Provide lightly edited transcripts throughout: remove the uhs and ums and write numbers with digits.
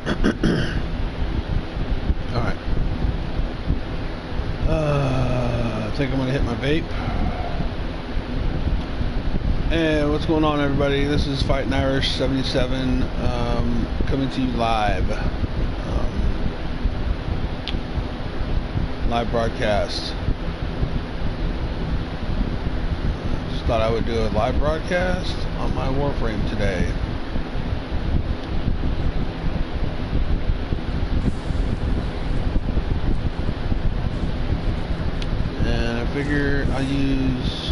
Alright. I think I'm going to hit my vape. Hey, what's going on, everybody? This is Fighting Irish 77, coming to you live. Live broadcast. Just thought I would do a live broadcast on my Warframe today. And I figure I'll use...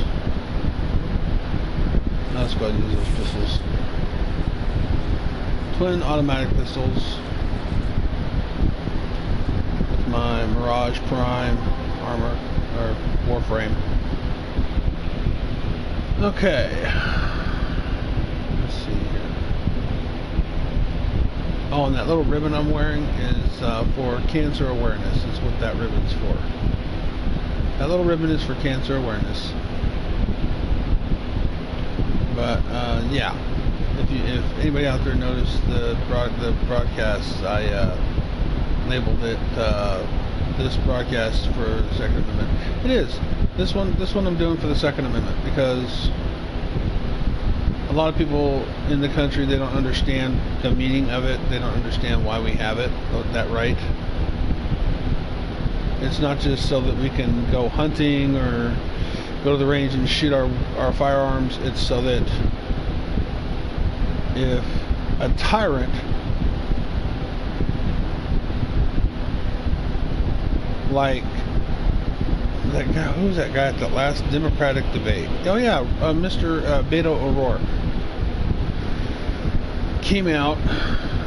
let's go ahead and use those pistols. Twin automatic pistols. With my Mirage Prime armor, or Warframe. Okay. Let's see here. Oh, and that little ribbon I'm wearing is for cancer awareness. That's what that ribbon's for. That little ribbon is for cancer awareness. But yeah, if anybody out there noticed the broadcast, I labeled it this broadcast for the Second Amendment. It is this one I'm doing for the Second Amendment because a lot of people in the country, they don't understand the meaning of it. They don't understand why we have it, that right. It's not just so that we can go hunting or go to the range and shoot our firearms. It's so that if a tyrant like that guy, who was that guy at the last Democratic debate? Oh yeah, Mr. Beto O'Rourke came out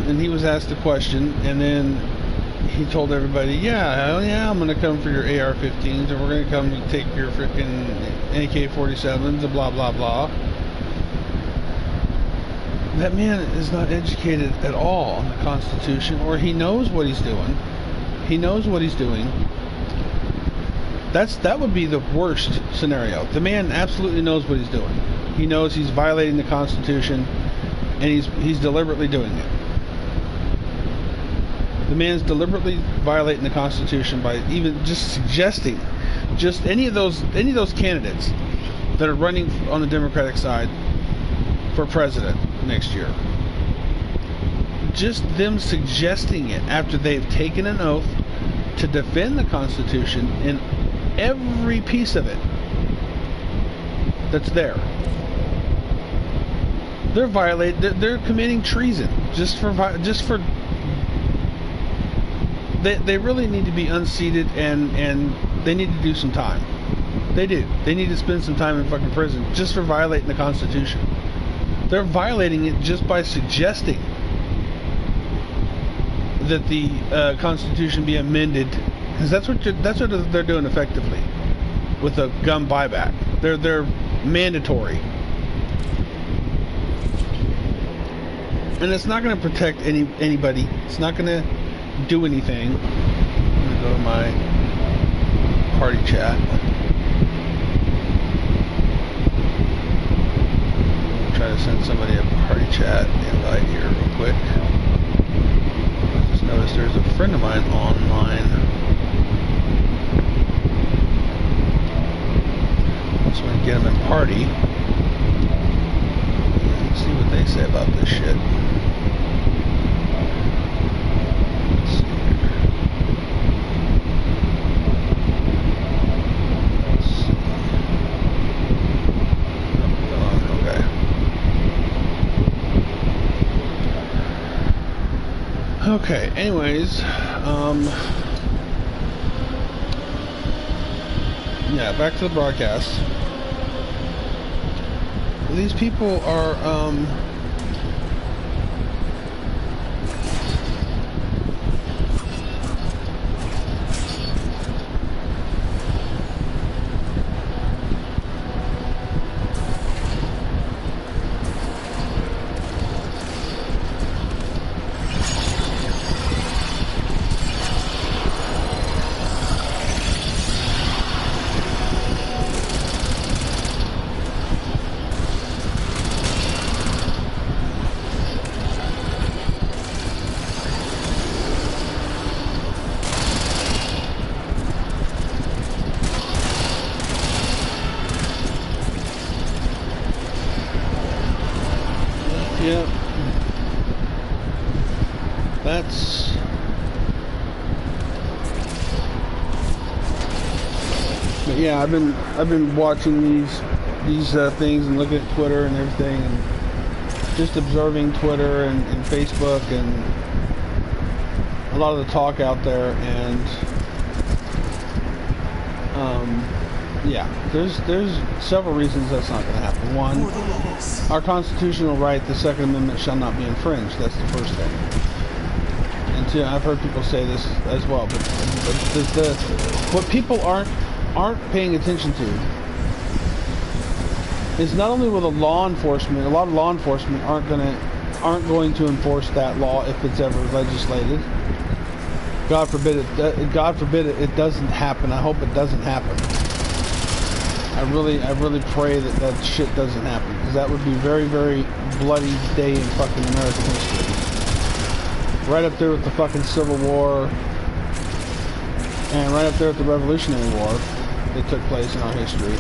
and he was asked a question, and then he told everybody, yeah, hell yeah, I'm gonna come for your AR-15s, and we're gonna come and take your freaking AK-47s, and blah blah blah. That man is not educated at all on the Constitution, or he knows what he's doing. He knows what he's doing. That would be the worst scenario. The man absolutely knows what he's doing. He knows he's violating the Constitution, and he's deliberately doing it. The man's deliberately violating the Constitution by even just suggesting, just any of those candidates that are running on the Democratic side for president next year. Just them suggesting it after they've taken an oath to defend the Constitution in every piece of it that's there. They're committing treason just for They really need to be unseated, and they need to do some time. They do. They need to spend some time in fucking prison just for violating the Constitution. They're violating it just by suggesting that the Constitution be amended, because that's what they're doing effectively with the gun buyback. They're mandatory, and it's not going to protect anybody. It's not going to do anything. I'm gonna go to my party chat. I'll try to send somebody a party chat invite here real quick. I just noticed there's a friend of mine online. So we can get them in party and see what they say about this shit. Okay, anyways, yeah, back to the broadcast. These people are, Yeah. That's... But yeah, I've been watching these things and looking at Twitter and everything, and just observing Twitter and Facebook and a lot of the talk out there, and yeah, there's several reasons that's not going to happen. One, our constitutional right, the Second Amendment, shall not be infringed. That's the first thing. And two, I've heard people say this as well, but what people aren't paying attention to is not only will a lot of law enforcement aren't going to enforce that law if it's ever legislated. God forbid it doesn't happen. I hope it doesn't happen. I really pray that shit doesn't happen, because that would be very, very bloody day in fucking American history. Right up there with the fucking Civil War, and right up there with the Revolutionary War that took place in our history.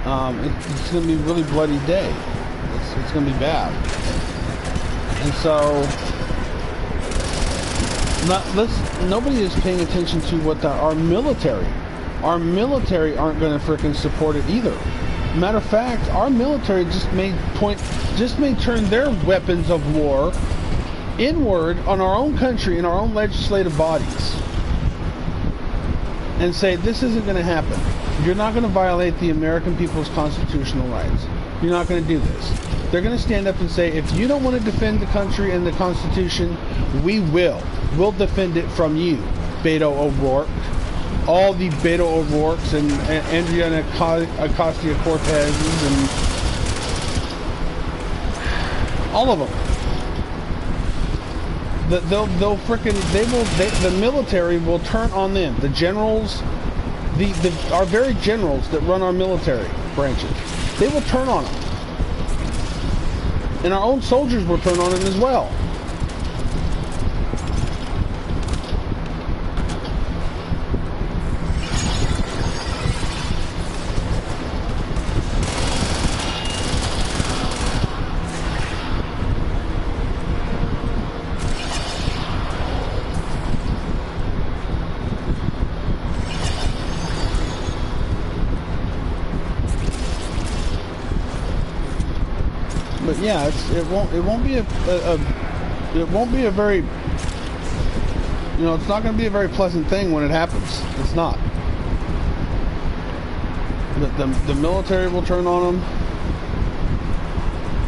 It's going to be a really bloody day. It's going to be bad. And so, nobody is paying attention to what our military aren't going to frickin' support it either. Matter of fact, our military just may turn their weapons of war inward on our own country and our own legislative bodies and say, this isn't going to happen. You're not going to violate the American people's constitutional rights. You're not going to do this. They're going to stand up and say, if you don't want to defend the country and the Constitution, we will. We'll defend it from you, Beto O'Rourke. All the Beto O'Rourkes and Adriana Ocasio-Cortez and all of them. The military will turn on them. The generals, our very generals that run our military branches, they will turn on them. And our own soldiers will turn on them as well. But yeah, it won't be a very, it's not going to be a very pleasant thing when it happens. It's not. The military will turn on them.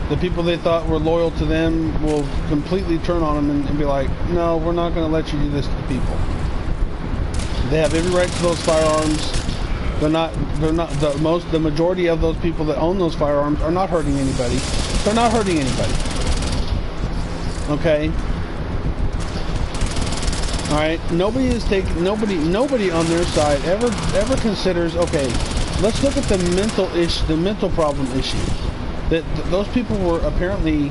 The people they thought were loyal to them will completely turn on them and be like, no, we're not going to let you do this to the people. They have every right to those firearms. The majority of those people that own those firearms are not hurting anybody. They're not hurting anybody. Okay? Alright? Nobody on their side ever considers, okay, let's look at the mental problem issue. That those people were apparently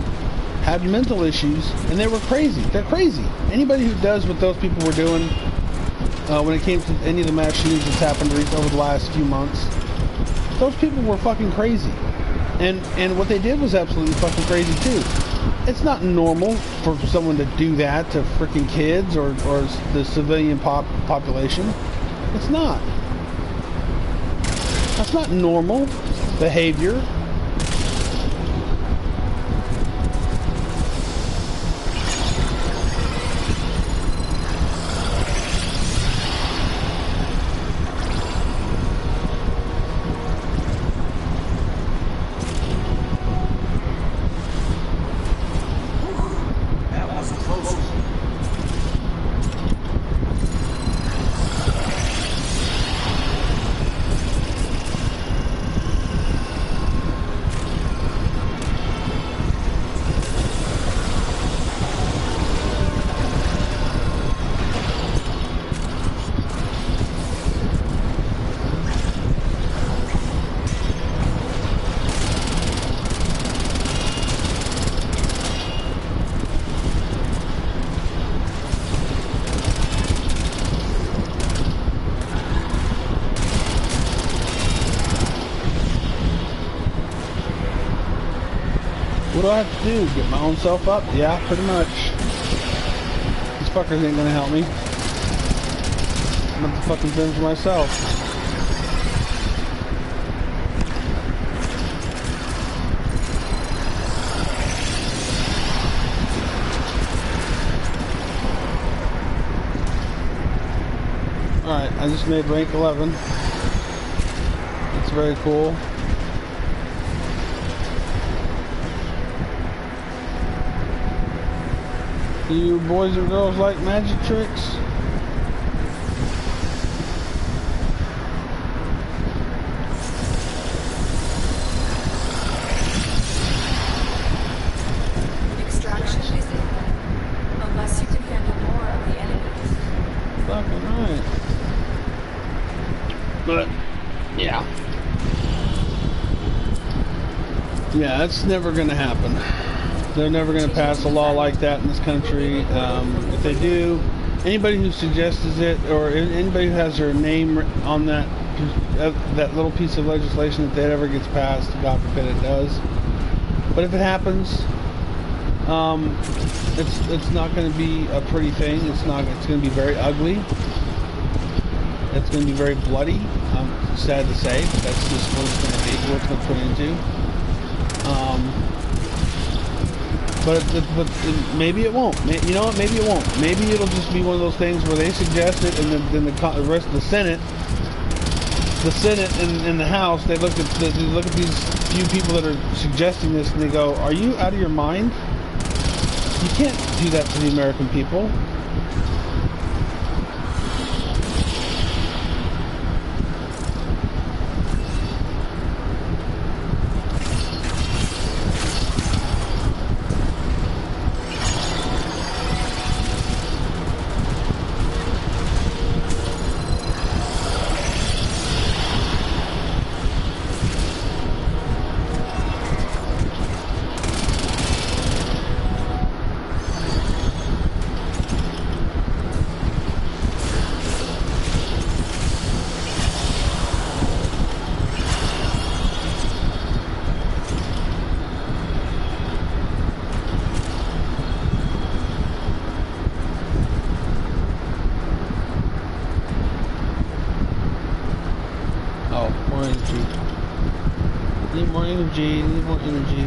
had mental issues, and they were crazy. They're crazy. Anybody who does what those people were doing when it came to any of the mass shootings that's happened over the last few months, those people were fucking crazy. And what they did was absolutely fucking crazy too. It's not normal for someone to do that to freaking kids or the civilian population. It's not. That's not normal behavior. What do I have to do? Get my own self up? Yeah, pretty much. These fuckers ain't gonna help me. I'm gonna have to fucking fend for myself. Alright, I just made rank 11. It's very cool. You boys and girls like magic tricks? Extraction is imminent, unless you can handle more of the enemies. Fucking right. But, yeah. Yeah, that's never gonna happen. They're never going to pass a law like that in this country. If they do, anybody who suggests it, or anybody who has their name on that little piece of legislation, if that ever gets passed, God forbid it does. But if it happens, it's not going to be a pretty thing. It's going to be very ugly. It's going to be very bloody. Sad to say, but that's just what it's going to be. What it's going to turn into. But maybe it won't. You know what? Maybe it won't. Maybe it'll just be one of those things where they suggest it, and then the rest of the Senate and the House, they look at these few people that are suggesting this, and they go, "Are you out of your mind? You can't do that to the American people." Need more energy.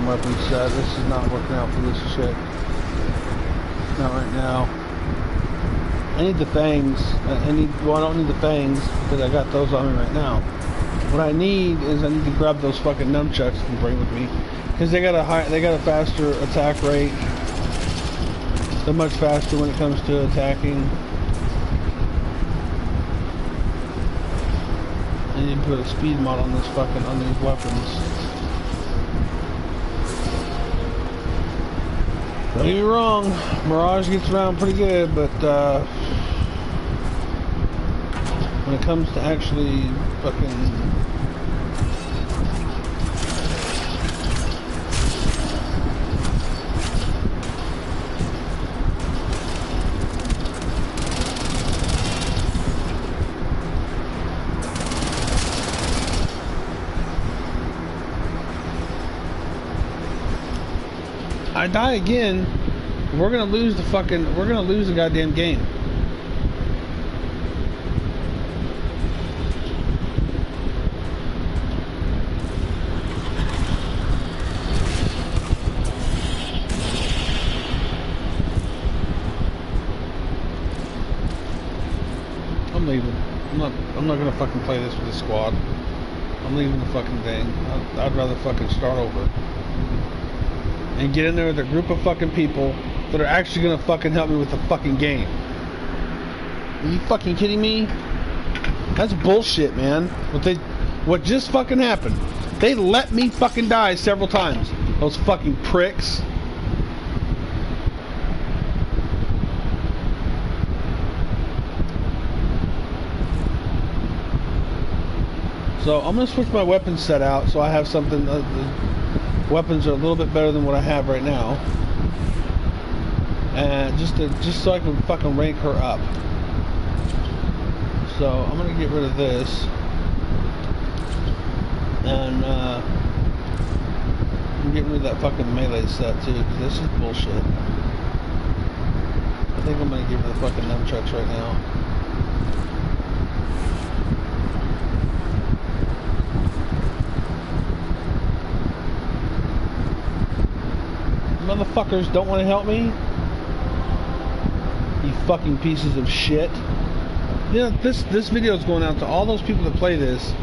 weapon set. This is not working out for this chick. Not right now. I need the fangs. Well, I don't need the fangs because I got those on me right now. What I need is I need to grab those fucking nunchucks and bring with me because they got a faster attack rate. They're much faster when it comes to attacking. I need to put a speed mod on these weapons. Don't get me wrong, Mirage gets around pretty good, but when it comes to actually fucking I die again, we're gonna lose the goddamn game. I'm leaving. I'm not gonna fucking play this with the squad. I'm leaving the fucking thing. I'd rather fucking start over. And get in there with a group of fucking people that are actually gonna fucking help me with the fucking game. Are you fucking kidding me? That's bullshit, man. What just fucking happened? They let me fucking die several times. Those fucking pricks. So I'm gonna switch my weapon set out so I have something. Weapons are a little bit better than what I have right now, and just so I can fucking rank her up. So I'm gonna get rid of this, and I'm getting rid of that fucking melee set too, because this is bullshit. I think I'm gonna get rid of the fucking nunchucks right now. Motherfuckers don't want to help me. You fucking pieces of shit. You know, this video is going out to all those people that play this.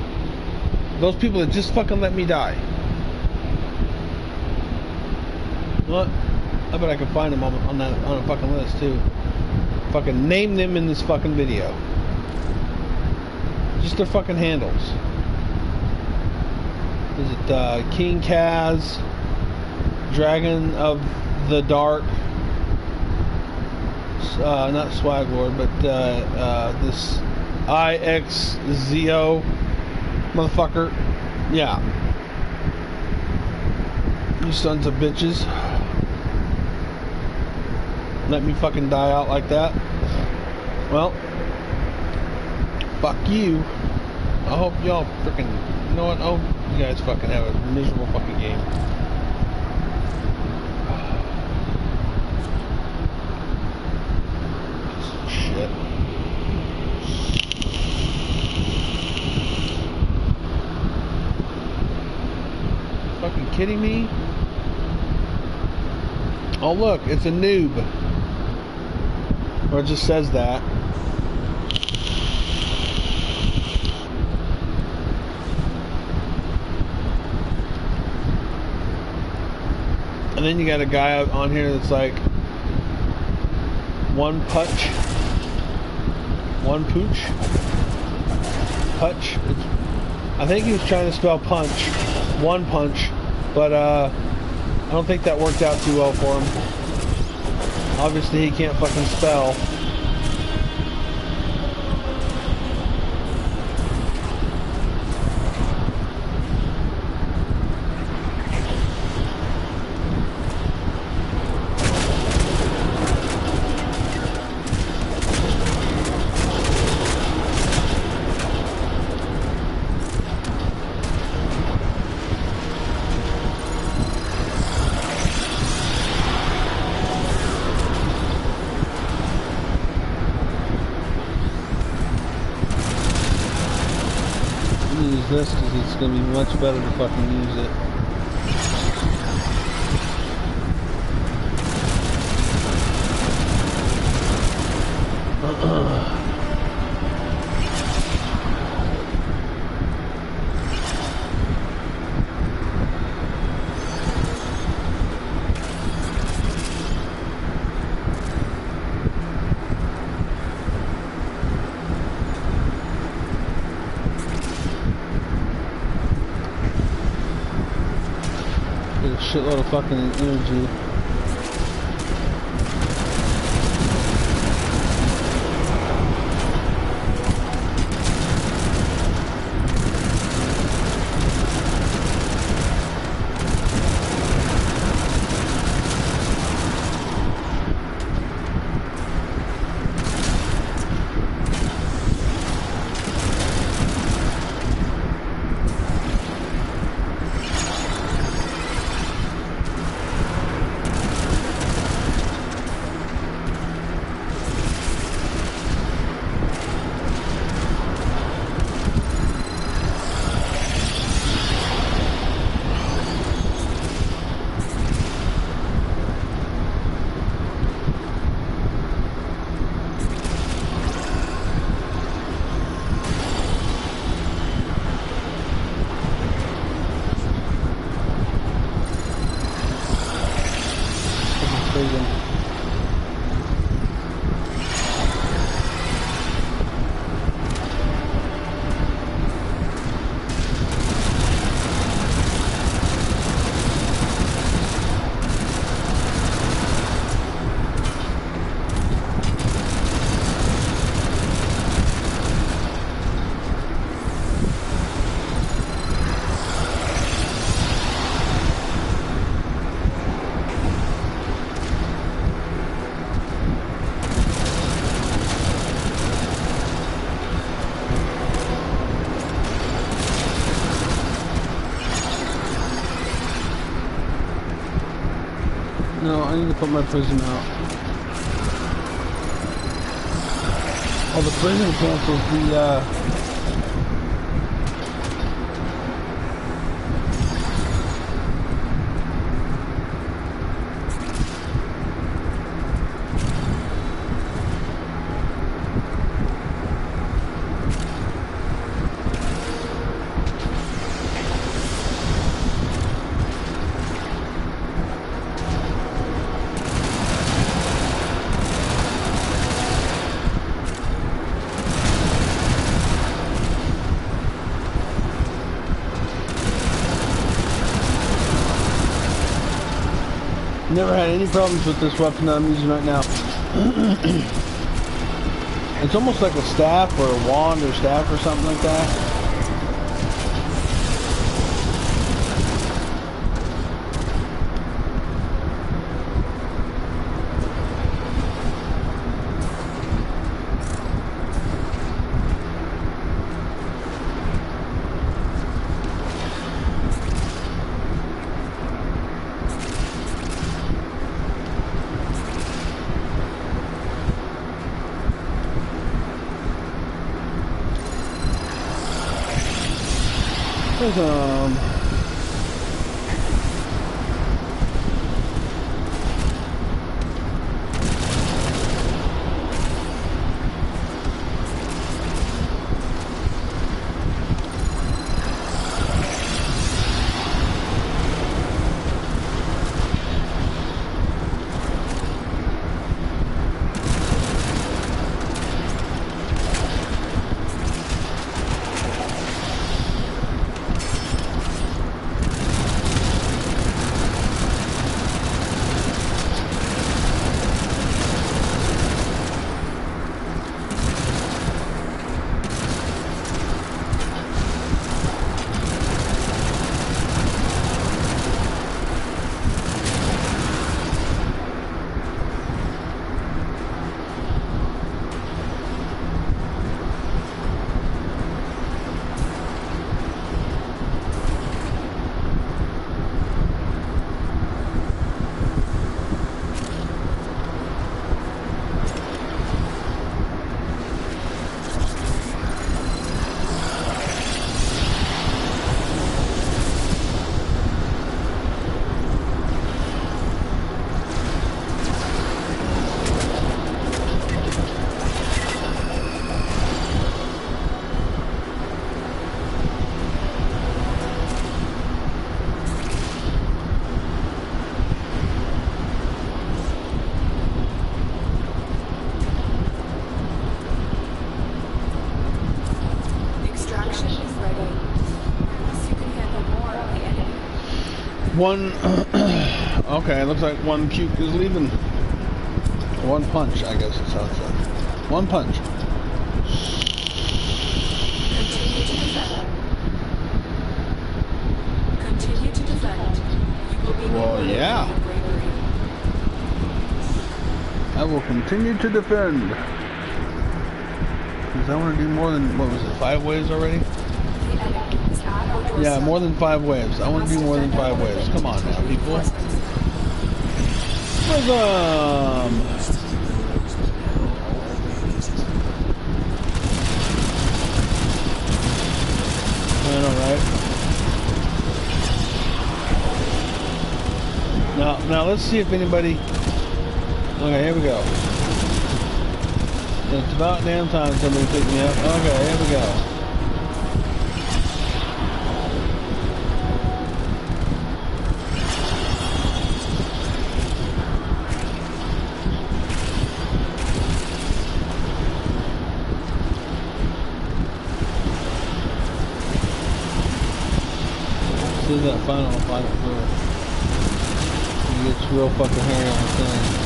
Those people that just fucking let me die. What? I bet I can find them on a fucking list too. Fucking name them in this fucking video. Just their fucking handles. Is it King Kaz? Dragon of the Dark, not Swag Lord, but this IXZO motherfucker. Yeah, you sons of bitches, let me fucking die out like that. Well, fuck you. I hope y'all freaking, you know what? I hope you guys fucking have a miserable fucking game. Shit. Fucking kidding me? Oh look, it's a noob. Or it just says that. And then you got a guy on here that's like one punch. One pooch? Punch? I think he was trying to spell punch. One punch. But I don't think that worked out too well for him. Obviously he can't fucking spell. Use this because it's going to be much better to fucking use it. Get a shitload of fucking energy. No, I need to put my prison out. Oh, the prison cancels the, never had any problems with this weapon that I'm using right now. It's almost like a staff or a wand or staff or something like that. One. Okay, looks like one puke is leaving. One punch, I guess that's how it says. One punch. Continue to defend. You will be Well, yeah. rewarded for your bravery. I will continue to defend. Because I want to do more than, what was it, 5 waves already? The enemy is at our doorstep. Yeah, more than 5 waves. I want to do more than 5 waves. Come on now, people. Rhythm! I know, right? Now let's see if anybody... Okay, here we go. It's about damn time somebody picked me up. Okay, here we go. This is that final floor. It gets real fucking hairy on the thing.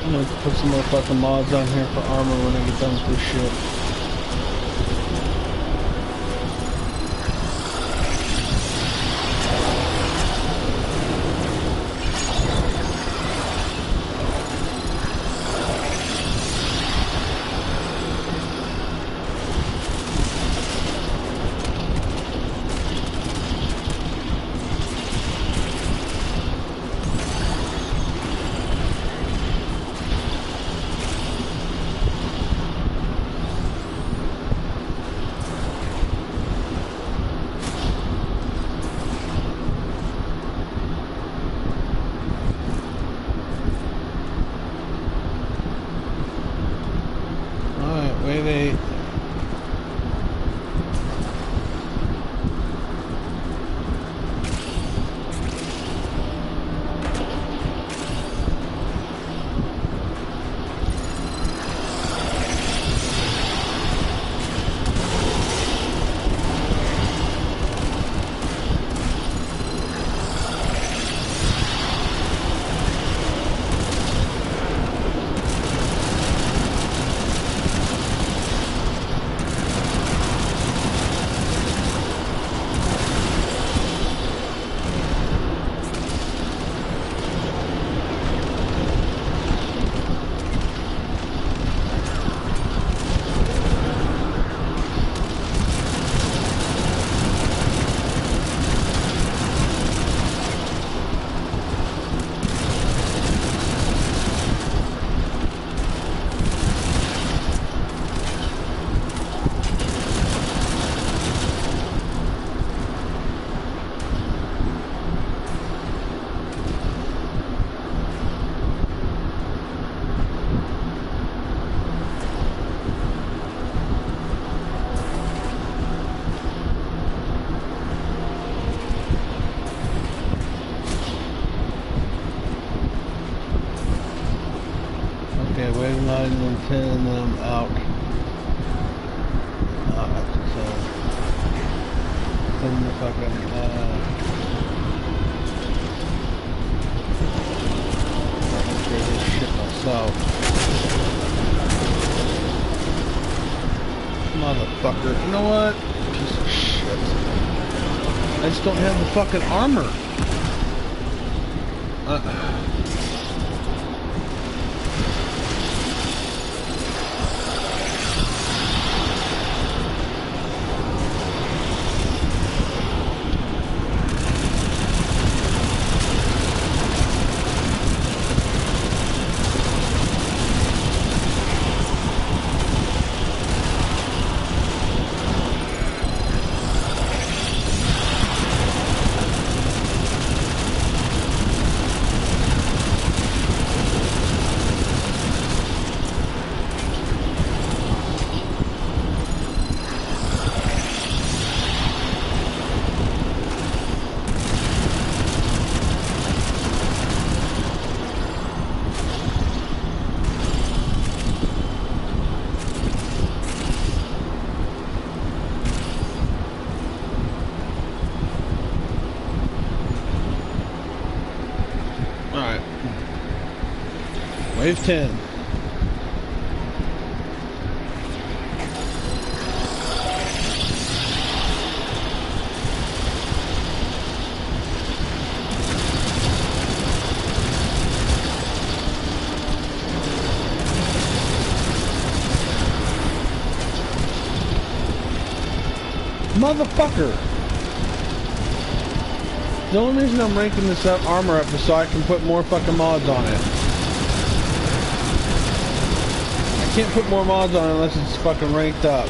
I'm gonna put some more fucking mods on here for armor when I get done with this shit. wave 9 and then 10 and then I'm out. So then the fucking trade this shit myself. Motherfucker. You know what? Piece of shit. I just don't have the fucking armor. Wave 10. Motherfucker! The only reason I'm ranking this armor up is so I can put more fucking mods on it. I can't put more mods on it unless it's fucking ranked up.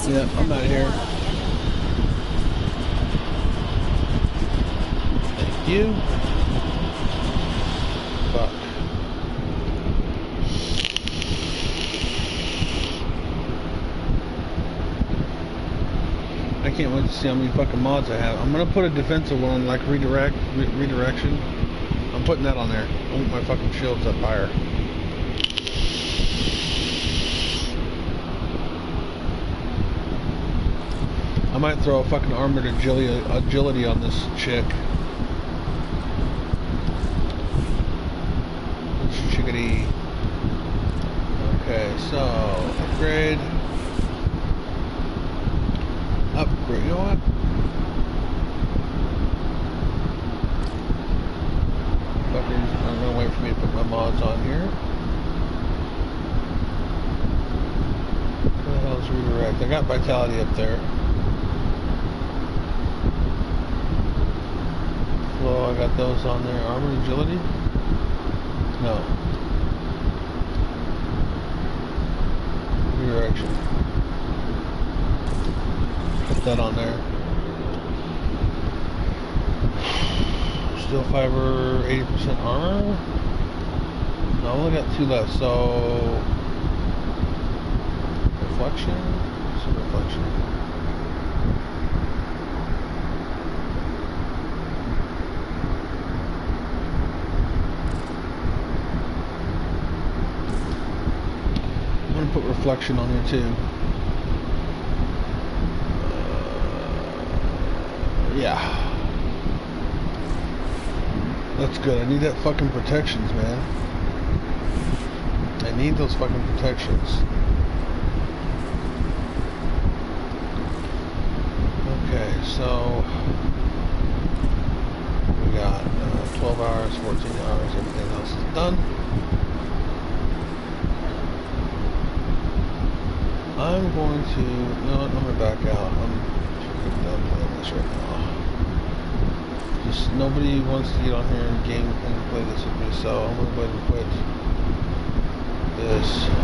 Yeah, I'm out of here. Thank you. Fuck. I can't wait to see how many fucking mods I have. I'm gonna put a defensive one, like redirection. I'm putting that on there. I want my fucking shields up higher. I might throw a fucking armored agility on this chick. Chickadee. Okay, so upgrade. Upgrade. You know what? Fuckers, I'm gonna wait for me to put my mods on here. What the hell is redirect? I got vitality up there. Flow, I got those on there. Armor agility? No. Redirection. Put that on there. Steel fiber, 80% armor? No, I only got 2 left, so... Reflection? What's the reflection? I'm gonna put reflection on there too. Yeah. That's good. I need that fucking protections, man. I need those fucking protections. Okay, so we got 12 hours, 14 hours, everything else is done. I'm going to, no, I'm going to back out. I'm done playing this right now. Just nobody wants to get on here and game and play this with me, so I'm going to go ahead and quit this.